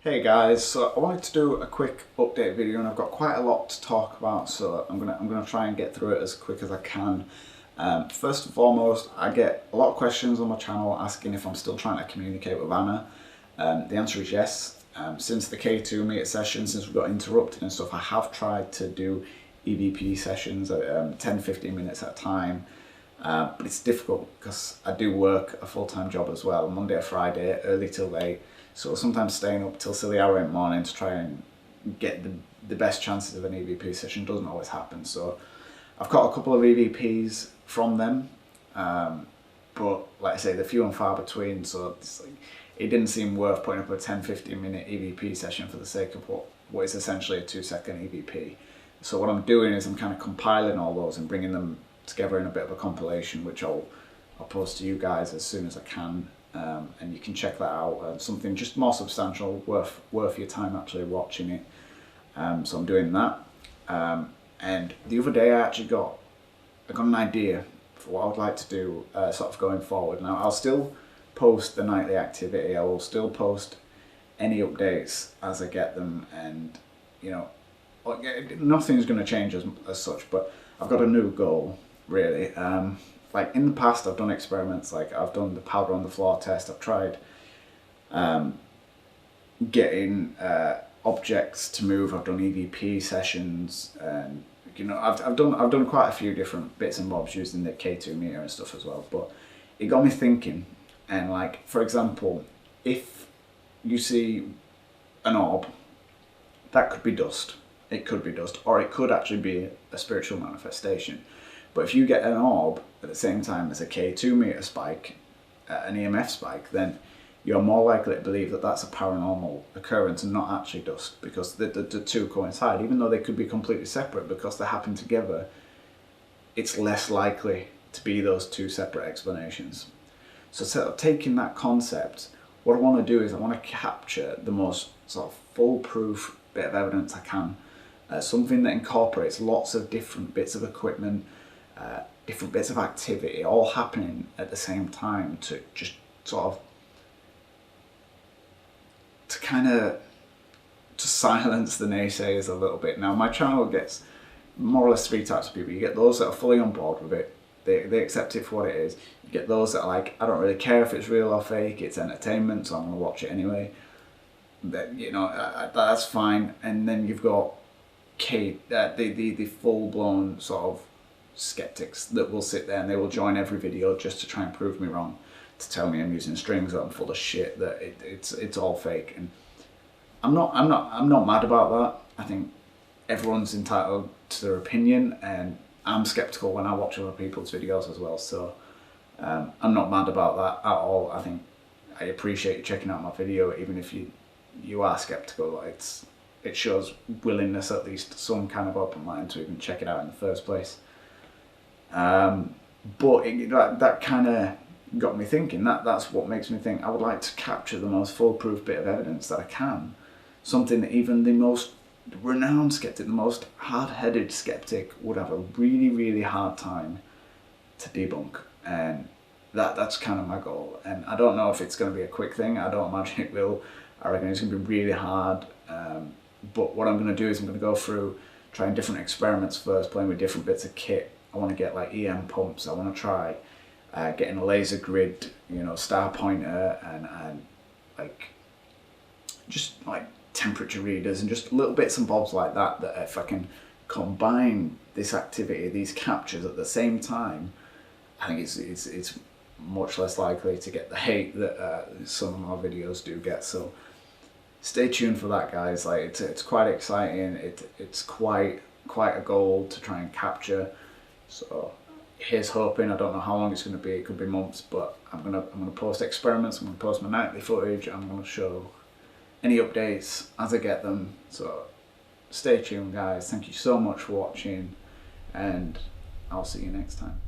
Hey guys, so I wanted to do a quick update video and I've got quite a lot to talk about, so I'm gonna try and get through it as quick as I can. First and foremost, I get a lot of questions on my channel asking if I'm still trying to communicate with Anna. The answer is yes. Since the K2 meter session, since we got interrupted and stuff, I have tried to do EVP sessions at 10-15 minutes at a time. But it's difficult because I do work a full-time job as well, Monday to Friday, early till late. So sometimes staying up till silly hour in the morning to try and get the best chances of an EVP session doesn't always happen. So I've got a couple of EVPs from them, but like I say, they're few and far between. So it didn't seem worth putting up a 10-15 minute EVP session for the sake of what is essentially a 2-second EVP. So what I'm doing is I'm kind of compiling all those and bringing them together in a bit of a compilation, which I'll post to you guys as soon as I can. And you can check that out. Something just more substantial, worth your time actually watching it. So I'm doing that. And the other day I got an idea for what I would like to do sort of going forward. Now I'll still post the nightly activity. I will still post any updates as I get them, and you know, nothing's going to change as such. But I've got a new goal really. Like in the past, I've done experiments, like I've done the powder on the floor test. I've tried getting objects to move. I've done EVP sessions, and you know, I've done quite a few different bits and bobs using the K2 meter and stuff as well. But it got me thinking. And like, for example, if you see an orb, that could be dust. It could be dust, or it could actually be a spiritual manifestation. But if you get an orb at the same time as a K2 meter spike, an EMF spike, then you're more likely to believe that that's a paranormal occurrence and not actually dust, because the two coincide. Even though they could be completely separate, because they happen together, it's less likely to be those two separate explanations. So sort of taking that concept, what I want to do is I want to capture the most sort of foolproof bit of evidence I can. Something that incorporates lots of different bits of equipment, different bits of activity, all happening at the same time, to just sort of to silence the naysayers a little bit. Now my channel gets more or less three types of people. You get those that are fully on board with it, they accept it for what it is. You get those that are like, I don't really care if it's real or fake, it's entertainment, so I'm going to watch it anyway. That, you know, that's fine. And then you've got the full-blown sort of skeptics that will sit there and they will join every video just to try and prove me wrong, to tell me I'm using strings, that I'm full of shit, that it's all fake. And I'm not mad about that. I think everyone's entitled to their opinion, and I'm skeptical when I watch other people's videos as well. So I'm not mad about that at all. I think I appreciate you checking out my video, even if you are skeptical. It shows willingness, at least some kind of open mind, to even check it out in the first place. But that kind of got me thinking. That's what makes me think I would like to capture the most foolproof bit of evidence that I can. Something that even the most renowned skeptic, the most hard-headed skeptic, would have a really, really hard time to debunk. And that's kind of my goal. And I don't know if it's going to be a quick thing. I don't imagine it will. I reckon it's going to be really hard. But what I'm going to do is I'm going to go through trying different experiments first, playing with different bits of kit. I want to get like EM pumps. I want to try getting a laser grid, you know, star pointer, and like just like temperature readers and just little bits and bobs like that. That if I can combine this activity, these captures at the same time, I think it's much less likely to get the hate that some of my videos do get. So stay tuned for that, guys. Like it's quite exciting. It's quite a goal to try and capture. So here's hoping. I don't know how long it's going to be. It could be months, but I'm gonna post experiments. I'm gonna post my nightly footage. I'm gonna show any updates as I get them. So stay tuned, guys. Thank you so much for watching, and I'll see you next time.